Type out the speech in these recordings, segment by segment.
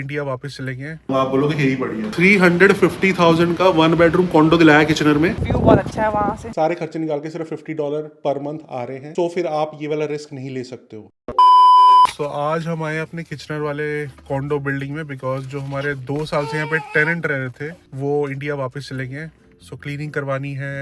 India वापस चले गए। आप बोलोगे यही बढ़िया। 350,000 का 1 बेडरूम कॉन्डो दिलाया किचनर में। व्यू बहुत अच्छा है वहाँ से। सारे खर्चे निकाल के सिर्फ $50 पर मंथ आ रहे हैं, तो फिर आप ये वाला रिस्क नहीं ले सकते हो। So, आज हम आए अपने किचनर वाले कॉन्डो बिल्डिंग में बिकॉज जो हमारे 2 साल से यहाँ पे टेनेंट रह रहे थे वो इंडिया वापस चले गए। सो क्लीनिंग करवानी है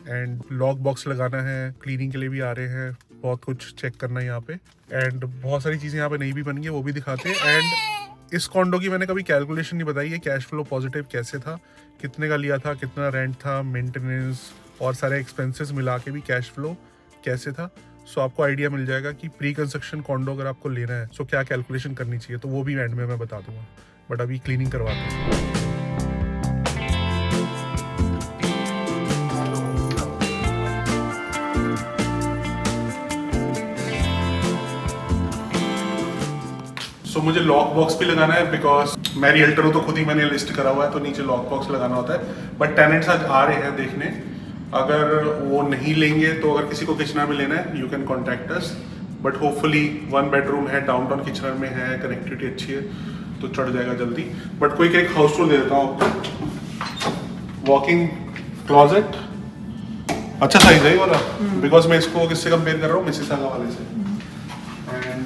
एंड लॉक बॉक्स लगाना है, क्लीनिंग के लिए भी आ रहे हैं, बहुत कुछ चेक करना है यहाँ पे एंड बहुत सारी चीज़ें यहाँ पे नई भी बन गई वो भी दिखाते हैं। एंड इस कॉन्डो की मैंने कभी कैलकुलेशन नहीं बताई है, कैश फ्लो पॉजिटिव कैसे था, कितने का लिया था, कितना रेंट था, मेंटेनेंस और सारे एक्सपेंसेस मिला के भी कैश फ्लो कैसे था। सो आपको आइडिया मिल जाएगा कि प्री कंस्ट्रक्शन कॉन्डो अगर आपको लेना है सो क्या कैलकुलेशन करनी चाहिए, तो वो भी एंड में मैं बता दूंगा। बट अभी क्लीनिंग करवाते हैं। सो मुझे लॉक बॉक्स भी लगाना है बिकॉज मैं रियल्टर हूँ तो खुद ही मैंने लिस्ट करा हुआ है, तो नीचे लॉक बॉक्स लगाना होता है। बट टेनेंट्स आज आ रहे हैं देखने, अगर वो नहीं लेंगे तो अगर किसी को किचनर में लेना है you can contact us. But hopefully 1 bedroom है, डाउनटाउन किचनर में है, कनेक्टिविटी अच्छी है तो चढ़ जाएगा जल्दी। बट कोई एक हाउस टूर दे देता हूँ आपको। वॉकिंग क्लॉजेट अच्छा साइज है ये वाला बिकॉज मैं इसको किससे कंपेयर कर रहा हूँ, मिसिसागा वाले से। एंड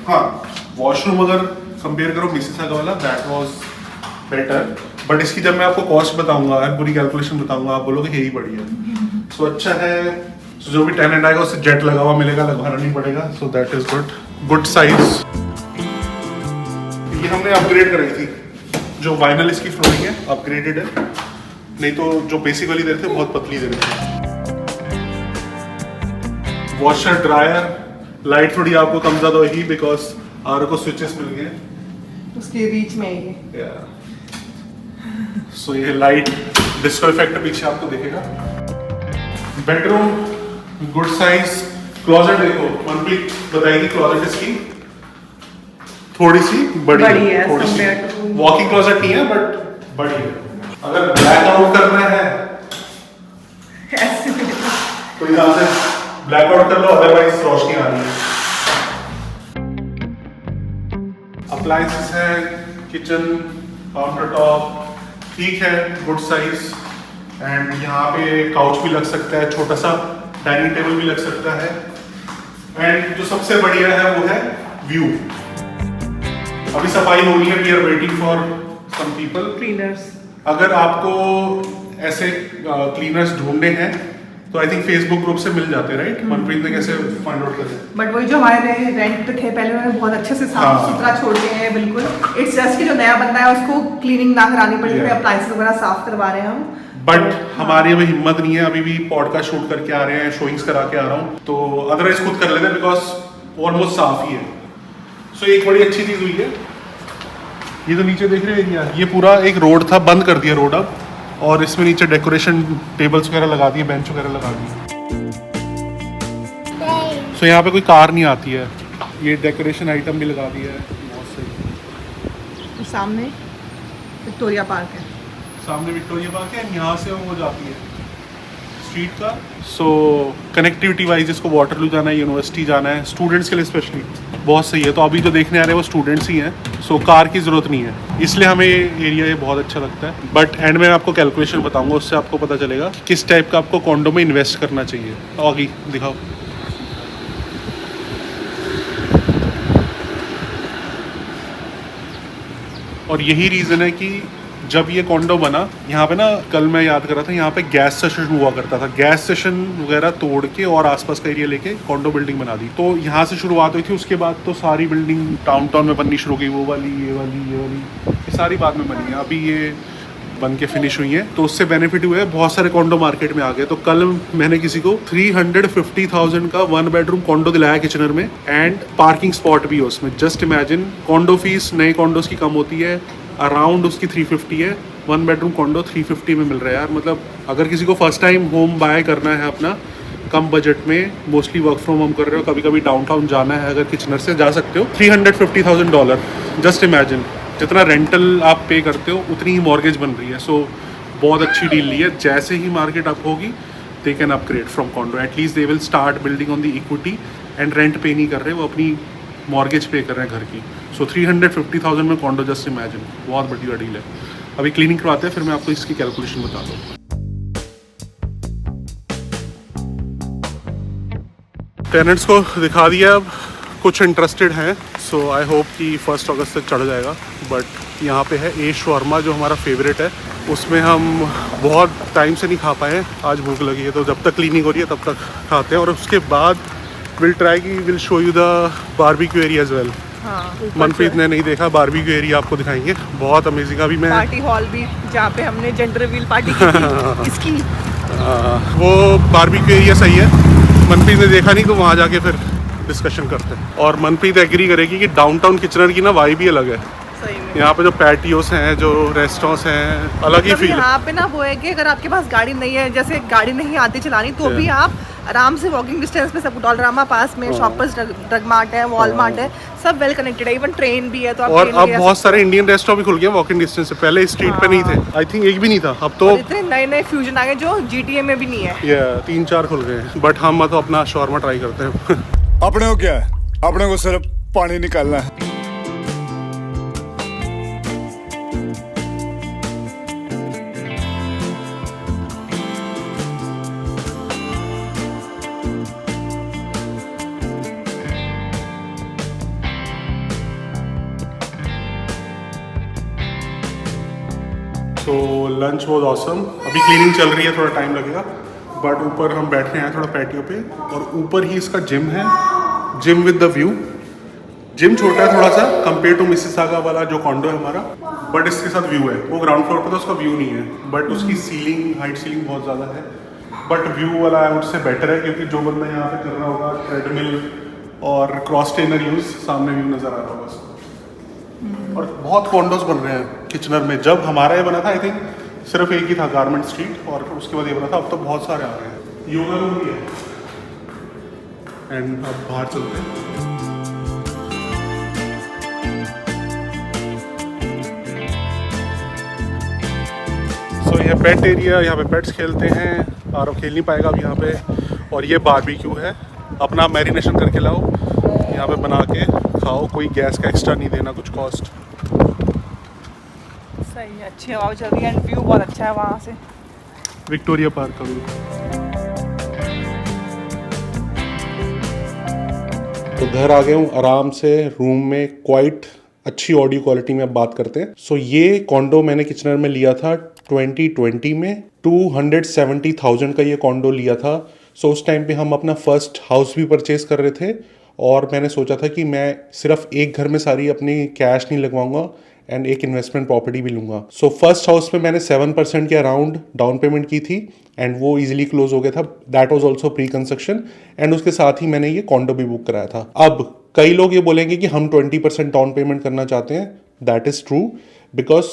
हाँ, वॉशरूम अगर कंपेयर करो मिसिसागा वाला दैट वाज बेटर, बट इसकी जब मैं आपको कॉस्ट बताऊंगा, पूरी कैलकुलेशन बताऊंगा, आप बोलोगे यही बढ़िया। सो अच्छा है। सो जो भी टेनेंट आएगा उससे जेट लगा हुआ मिलेगा, लगवाना नहीं पड़ेगा। So that is good size. ये हमने अपग्रेड कराई थी, जो वाइनल इसकी फ्लोरिंग है अपग्रेडेड है, नहीं तो जो बेसिक वाली दे रहे थे बहुत पतली दे रहे थे। वॉशर ड्रायर, लाइट थोड़ी आपको कम ज्यादा होगी बिकॉज आर को स्विचेस मिल गए उसके बीच में ये सो ये लाइट डिस्को इफेक्ट पीछे आपको दिखेगा। Bedroom good size. क्लोजेट देखो, मनप्रीत बताएगी क्लोजेट इसकी थोड़ी सी बड़ी है, थोड़ी सी वॉकिंग क्लोजेट नहीं है बट बड़ी है। अगर ब्लैक आउट करना है तो यहाँ से ब्लैक आउट कर लो, अदरवाइज रोशनी आ रही है। अप्लायंसेस है, किचन, काउंटर टॉप ठीक है, गुड साइज। एंड यहाँ पे काउच भी लग सकता है, छोटा सा डाइनिंग टेबल भी लग सकता है। एंड जो सबसे बढ़िया है वो है व्यू। अभी सफाई होनी है, we are waiting for some people, cleaners. अगर आपको ऐसे क्लीनर्स ढूंढने हैं तो आई थिंक फेसबुक ग्रुप से मिल जाते हैं, राइट? मनप्रीत ने कैसे फाइंड आउट करे? बट वही जो हमारे रेंट पे थे पहले उन्होंने बहुत अच्छे से साफ सुथरा छोड़ दिए हैं बिल्कुल। इट्स जस्ट कि जो नया बंदा है उसको क्लीनिंग ना करानी पड़े, अप्लायंसेस वगैरह साफ करवा रहे हैं हम। बट हमारी अभी हिम्मत नहीं है, अभी भी पॉडकास्ट शूट करके आ रहे हैं, शोइंग्स करा के आ रहा हूँ, तो अदरवाइज खुद कर लेते हैं बिकॉज ऑलमोस्ट साफ ही है। सो एक बड़ी अच्छी चीज हुई है, ये तो नीचे देख रहे हैं, ये पूरा एक रोड था, बंद कर दिया रोड अब, और इसमें नीचे डेकोरेशन टेबल्स वगैरह लगा दिए, बेंच वगैरह लगा दिए। सो यहाँ पे कोई कार नहीं आती है, ये डेकोरेशन आइटम भी लगा दिया है, बहुत सही। सामने विक्टोरिया पार्क है, सामने विक्टोरिया पार्क है, यहाँ से वो जाती है स्ट्रीट का। सो कनेक्टिविटी वाइज जिसको वाटरलू जाना है, यूनिवर्सिटी जाना है, स्टूडेंट्स के लिए स्पेशली बहुत सही है। तो अभी जो देखने आ रहे हैं वो स्टूडेंट्स ही हैं, सो कार की ज़रूरत नहीं है, इसलिए हमें एरिया ये बहुत अच्छा लगता है। बट एंड में आपको कैलकुलेशन बताऊंगा, उससे आपको पता चलेगा किस टाइप का आपको कॉन्डो में इन्वेस्ट करना चाहिए। आगे दिखाओ। और यही रीज़न है कि जब ये कॉन्डो बना, यहाँ पे ना कल मैं याद कर रहा था, यहाँ पे गैस स्टेशन हुआ करता था, गैस स्टेशन वगैरह तोड़ के और आसपास का एरिया लेके कॉन्डो बिल्डिंग बना दी। तो यहाँ से शुरुआत हुई थी, उसके बाद तो सारी बिल्डिंग डाउनटाउन में बननी शुरू हो गई, वो वाली, ये वाली, ये वाली, ये सारी बाद में बनी है। अभी ये बन के फिनिश हुई है, तो उससे बेनिफिट हुआ है, बहुत सारे कॉन्डो मार्केट में आ गए। तो कल मैंने किसी को 350,000 का 1 बेडरूम कॉन्डो दिलाया किचनर में, एंड पार्किंग स्पॉट भी है उसमें। जस्ट इमेजिन, कॉन्डो फीस नए कॉन्डोज की कम होती है, अराउंड उसकी 350 है, 1 बेडरूम कॉन्डो 350 में मिल रहा है यार। मतलब अगर किसी को फर्स्ट टाइम होम बाय करना है अपना कम बजट में, मोस्टली वर्क फ्रॉम होम कर रहे हो, कभी कभी डाउनटाउन जाना है, अगर किचनर से जा सकते हो, $350,000। जस्ट इमेजिन, जितना रेंटल आप पे करते हो उतनी ही मॉर्गेज बन रही है। सो बहुत अच्छी डील ली है। जैसे ही मार्केट अप होगी they can upgrade from condor, at least they will start building on the equity, and rent पे नहीं कर रहे, वो अपनी मॉर्गेज पे कर रहे हैं घर की। सो 350,000 में कॉन्डो, जस्ट इमेजिन, बहुत बढ़िया डील है। अभी क्लीनिंग करवाते हैं, फिर मैं आपको इसकी कैलकुलेशन बता दूँ। टेनेंट्स को दिखा दिया, अब कुछ इंटरेस्टेड हैं, सो आई होप कि 1 अगस्त तक चढ़ जाएगा। बट यहाँ पे है ए शॉर्मा जो हमारा फेवरेट है, उसमें हम बहुत टाइम से नहीं खा पाए, आज भूख लगी है तो जब तक क्लीनिंग हो रही है तब तक खाते हैं। और उसके बाद will show you the barbecue area as well. Manpreet ने नहीं देखा, बारबेक्यू एरिया आपको दिखाएंगे, बहुत अमेजिंग। अभी मैं पार्टी हॉल भी, जहाँ पे हमने जेंडर रिवील पार्टी की थी इसकी, वो बारबेक्यू एरिया सही है। मनप्रीत ने देखा नहीं तो वहाँ जाके फिर डिस्कशन करते हैं। और मनप्रीत एग्री करेगी कि डाउनटाउन किचनर की ना वाइब ही अलग है। सही में यहाँ पे जो पैटियोस हैं, जो रेस्टोरेंट्स हैं, अलग ही फील है। यहाँ पे ना वो है कि अगर आपके पास गाड़ी नहीं है, जैसे गाड़ी नहीं आती चलानी, तो भी आप आराम से वॉकिंग डिस्टेंस में सब, डॉलरामा पास में शॉपर्स, ड्रग मार्ट है, वॉलमार्ट है, सब वेल कनेक्टेड है, इवन ट्रेन भी है। तो आप और अब बहुत सारे इंडियन रेस्टोरेंट भी खुल गए वॉकिंग डिस्टेंस से, पहले स्ट्रीट पे नहीं थे, आई थिंक एक भी नहीं था, अब तो इतने नए नए फ्यूजन आ गए जो GTA में भी नहीं है। ये 3-4 खुल गए हैं। बट हम तो अपना शॉर्मा ट्राई करते हैं। अपने को क्या है, अपने को सिर्फ पानी निकालना है। तो लंच वॉज ऑसम। अभी क्लीनिंग चल रही है, थोड़ा टाइम लगेगा, बट ऊपर हम बैठे हैं थोड़ा पैटियो पे, और ऊपर ही इसका जिम है, gym with the view. Gym छोटा है थोड़ा सा कंपेयर टू मिसिसागा वाला जो कॉन्डो है हमारा, बट इसके साथ व्यू है। वो ग्राउंड फ्लोर पे तो उसका व्यू नहीं है, बट उसकी सीलिंग, हाइट सीलिंग बहुत ज़्यादा है, बट व्यू वाला आई वुड से बेटर है, क्योंकि जो बंदा यहाँ पे कर रहा होगा ट्रेडमिल और क्रॉस ट्रेनर यूज़, सामने व्यू नज़र आ रहा होगा उसको। और बहुत कॉन्डोज बन रहे हैं किचनर में। जब हमारा ये बना था आई थिंक सिर्फ एक ही था, गारमेंट स्ट्रीट, और उसके बाद ये बना था, अब तो बहुत सारे आ रहे हैं। योगा रूम भी है। एंड अब बाहर चलते हैं। सो ये पेट एरिया, यहाँ पे पेट्स खेलते हैं। आरव खेल नहीं पाएगा अब यहाँ पे। और ये बारबेक्यू है, अपना मैरिनेशन करके लाओ, यहाँ पे बना के खाओ, कोई गैस का एक्स्ट्रा नहीं देना, कुछ कॉस्ट। सही है, अच्छी हवा चल रही है, एंड व्यू बहुत अच्छा है वहाँ से, विक्टोरिया पार्क का व्यू। तो घर आ गए हूँ आराम से, रूम में क्वाइट अच्छी ऑडियो क्वालिटी में अब बात करते हैं। सो ये कॉन्डो मैंने किचनर में लिया था 2020 में, 270,000 का ये कॉन्डो लिया था। सो उस टाइम पे हम अपना फर्स्ट हाउस भी परचेज कर रहे थे, और मैंने सोचा था कि मैं सिर्फ एक घर में सारी अपनी कैश नहीं लगवाऊंगा एंड एक इन्वेस्टमेंट प्रॉपर्टी भी लूंगा। सो फर्स्ट हाउस में मैंने 7% के अराउंड डाउन पेमेंट की थी, एंड वो इजीली क्लोज हो गया था। That was also pre construction, and उसके साथ ही मैंने ये कॉन्डो भी बुक कराया था। अब कई लोग ये बोलेंगे कि हम 20% डाउन पेमेंट करना चाहते हैं। दैट इज ट्रू, बिकॉज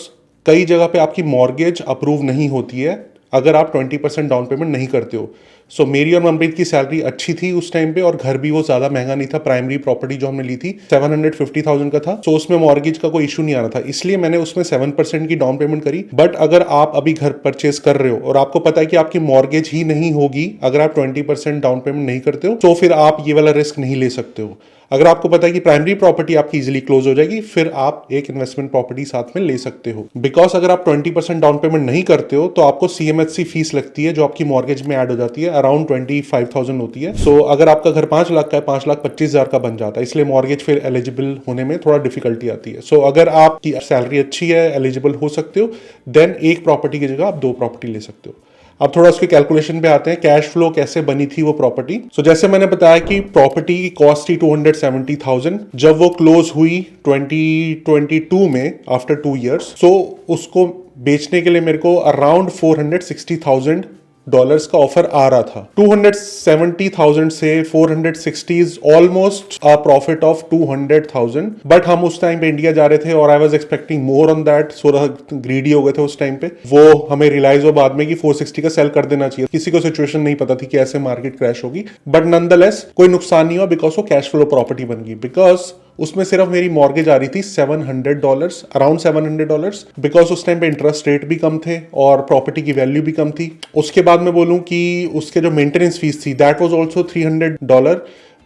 कई जगह पे आपकी मॉर्गेज अप्रूव नहीं होती है अगर आप 20% डाउन पेमेंट नहीं करते हो। सो मेरी और मनप्रीत की सैलरी अच्छी थी उस टाइम पे, और घर भी वो ज़्यादा महंगा नहीं था। प्राइमरी प्रॉपर्टी जो हमने ली थी 750,000 का था, सो उसमें मॉर्गेज का कोई इशू नहीं आ रहा था, इसलिए मैंने उसमें 7% की डाउन पेमेंट करी। बट अगर आप अभी घर परचेज कर रहे हो और आपको पता है कि आपकी मॉर्गेज ही नहीं होगी अगर आप 20% डाउन पेमेंट नहीं करते हो, तो फिर आप ये वाला रिस्क नहीं ले सकते हो। अगर आपको पता है कि प्राइमरी प्रॉपर्टी आपकी इजीली क्लोज हो जाएगी, फिर आप एक इन्वेस्टमेंट प्रॉपर्टी साथ में ले सकते हो। बिकॉज अगर आप 20% डाउन पेमेंट नहीं करते हो तो आपको CMHC फीस लगती है, जो आपकी मॉर्गेज में ऐड हो जाती है, अराउंड 25,000 होती है। सो अगर आपका घर 5 लाख का है, 5,25,000 का बन जाता है, इसलिए मॉर्गेज फिर एलिजिबल होने में थोड़ा डिफिकल्टी आती है। सो अगर आपकी सैलरी अच्छी है, एलिजिबल हो सकते हो, देन एक प्रॉपर्टी की जगह आप 2 प्रॉपर्टी ले सकते हो। अब थोड़ा उसके कैलकुलेशन पे आते हैं, कैश फ्लो कैसे बनी थी वो प्रॉपर्टी। सो जैसे मैंने बताया कि प्रॉपर्टी की कॉस्ट थी 270,000, जब वो क्लोज हुई 2022 में आफ्टर 2 years, सो उसको बेचने के लिए मेरे को अराउंड $460,000 का ऑफर आ रहा था। 270,000 से 460 is almost a profit of 200,000, but हम उस टाइम पे इंडिया जा रहे थे और I was expecting more on that, so greedy हो गए थे उस टाइम पे। वो हमें रियलाइज हुआ बाद में कि 460 का सेल कर देना चाहिए। किसी को सिचुएशन नहीं पता थी कि ऐसे मार्केट क्रैश होगी, बट नॉनदलेस कोई नुकसान नहीं हुआ, बिकॉज वो कैश फ्लो प्रॉपर्टी बन गई। बिकॉज उसमें सिर्फ मेरी मॉर्गेज आ रही थी $700, अराउंड $700, बिकॉज उस टाइम पे इंटरेस्ट रेट भी कम थे और प्रॉपर्टी की वैल्यू भी कम थी। उसके बाद मैं बोलूं कि उसके जो मेंटेनेंस फीस थी दैट वाज आल्सो $300,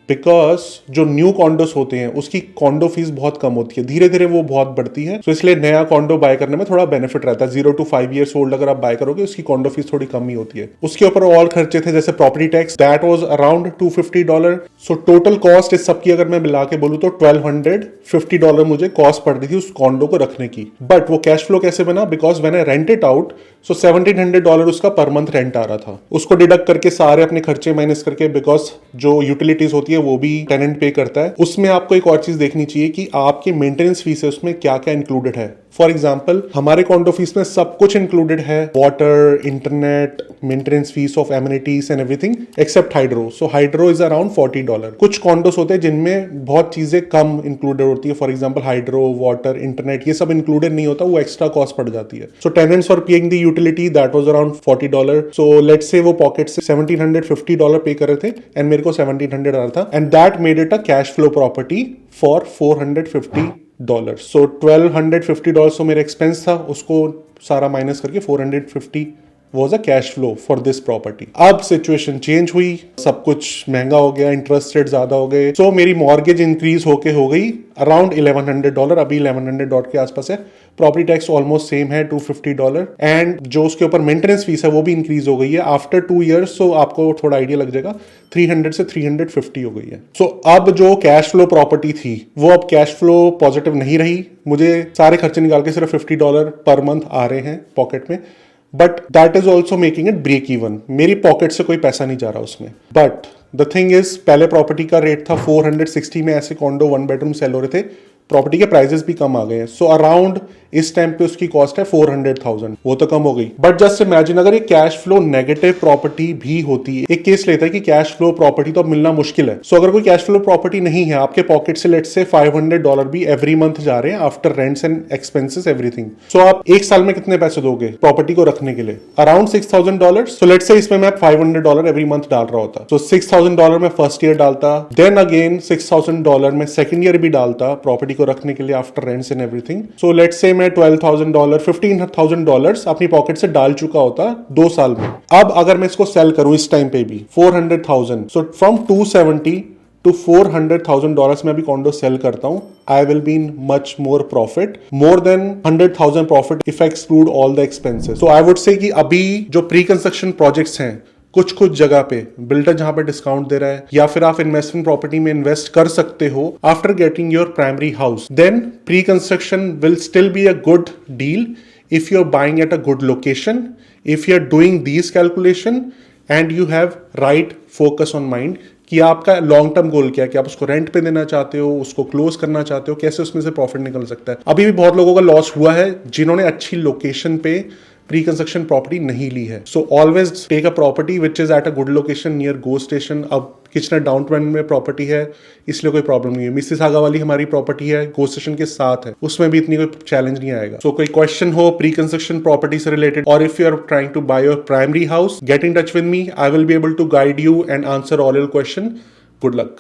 बिकॉज जो न्यू कॉन्डोस होते हैं उसकी कॉन्डो फीस बहुत कम होती है, धीरे धीरे वो बहुत बढ़ती है। तो इसलिए नया कॉन्डो बाय करने में थोड़ा बेनिफिट रहता है। 0 to 5 years ओल्ड अगर आप बाय करोगे उसकी कॉन्डो फीस थोड़ी कम ही होती है। उसके ऊपर और खर्चे थे जैसे property tax, that was around $250। So total cost इस सब की अगर मैं मिला के बोलूं तो $1250 मुझे कॉस्ट पड़ रही थी उस कॉन्डो को रखने की। बट वो कैश फ्लो कैसे बना? Because when I rent it out, so $1700 उसका पर मंथ रेंट आ रहा था। उसको डिडक्ट करके सारे अपने खर्चे माइनस करके, बिकॉज जो यूटिलिटीज होती है वो भी टेनेंट पे करता है। उसमें आपको एक और चीज देखनी चाहिए कि आपकी मेंटेनेंस फीस है उसमें क्या क्या इंक्लूडेड है। फॉर एग्जाम्पल हमारे कॉन्डो फीस में सब कुछ इंक्लूडेड है, water, internet, maintenance fees of amenities and everything except hydro. So hydro is around $40। कुछ कॉन्डोस होते हैं जिनमें बहुत चीजें कम इंक्लूडेड होती है, for example hydro, water, internet, ये सब इंक्लूडेड नहीं होता, वो एक्स्ट्रा कॉस्ट पड़ जाती है। So tenants for paying the utility that was around $40। So let's say वो पॉकेट से $1750 पे कर रहे थे एंड मेरे को $1700 आ रहा था, and that made it a cash flow property for $450। सो $1250 तो मेरा एक्सपेंस था, उसको सारा माइनस करके 450 was a cash flow for this property. अब सिचुएशन चेंज हुई, सब कुछ महंगा हो गया, इंटरेस्ट रेट ज्यादा हो गए, सो मेरी मॉर्गेज इंक्रीज होके हो गई अराउंड $1100, अभी $1100 के आसपास है। प्रॉपर्टी टैक्स ऑलमोस्ट सेम है $250, एंड जो उसके ऊपर मेंटेनेंस फीस है वो भी इंक्रीज हो गई है आफ्टर 2 years। सो आपको थोड़ा आइडिया लग जाएगा, 300 से 350 हो गई है। सो अब जो कैश फ्लो प्रॉपर्टी थी वो अब कैश फ्लो पॉजिटिव नहीं रही, मुझे सारे खर्चे निकाल के सिर्फ $50 पर मंथ आ रहे हैं पॉकेट में, but that is also making it break even. मेरी पॉकेट से कोई पैसा नहीं जा रहा उसमें। बट द थिंग इज, पहले प्रॉपर्टी का रेट था 460 में, ऐसे कॉन्डो 1 bedroom सेल हो रहे थे, प्रॉपर्टी के प्राइसेस भी कम आ गए हैं। सो अराउंड इस टाइम पे उसकी कॉस्ट है 400,000, वो तो कम हो गई। बट जस्ट इमेजिन अगर ये कैश फ्लो नेगेटिव प्रॉपर्टी भी होती है, एक केस लेता है कि कैश फ्लो प्रॉपर्टी तो अब मिलना मुश्किल है। सो अगर कोई कैश फ्लो प्रॉपर्टी नहीं है, आपके पॉकेट से लेट्स से $500 भी एवरी मंथ जा रहे हैं after rents and expenses everything. So आप एक साल में कितने पैसे दोगे प्रॉपर्टी को रखने के लिए? अराउंड $6,000। सो लेट्स से इसमें मैं $500 एवरी मंथ डाल रहा होता, तो $6,000 में फर्स्ट ईयर डालता, देन अगेन $6,000 में सेकंड ईयर भी डालता प्रॉपर्टी को रखने के लिए after rents and everything. So let's से मैं $12,000, $15,000 अपनी पॉकेट से डाल चुका होता 2 साल में। अब अगर मैं इसको सेल करूं इस टाइम पे भी 400,000, सो फ्रॉम 270 to $400,000 में अभी कॉन्डो सेल करता हूं, आई will be in much more profit, more than 100,000 profit if I exclude all the expenses. So I would say कि अभी जो प्री कंस्ट्रक्शन प्रोजेक्ट्स हैं, कुछ जगह पे बिल्डर जहां पे डिस्काउंट दे रहा है, या फिर आप इन्वेस्टमेंट प्रॉपर्टी में इन्वेस्ट कर सकते हो after getting your primary house, then pre construction will still be a good deal if you are buying at a good location, if you are doing these calculation and you have right focus on mind कि आपका long term goal क्या है, कि आप उसको rent पे देना चाहते हो, उसको क्लोज करना चाहते हो, कैसे उसमें से प्रॉफिट निकल सकता है। अभी भी बहुत लोगों का लॉस हुआ है जिन्होंने अच्छी लोकेशन पे प्री कंस्ट्रक्शन प्रॉपर्टी नहीं ली है। So always take a property which is at a good location near GO station. अब किचनर डाउनटाउन में प्रॉपर्टी है इसलिए कोई प्रॉब्लम नहीं है। मिसिसागा वाली हमारी प्रॉपर्टी है, गो स्टेशन के साथ है, उसमें भी इतनी कोई चैलेंज नहीं आएगा। सो कोई क्वेश्चन हो प्री कंस्ट्रक्शन प्रॉपर्टी से रिलेटेड, और if you are trying to buy your primary house, get in touch with me, I will be able to guide you and answer all your question. Good luck.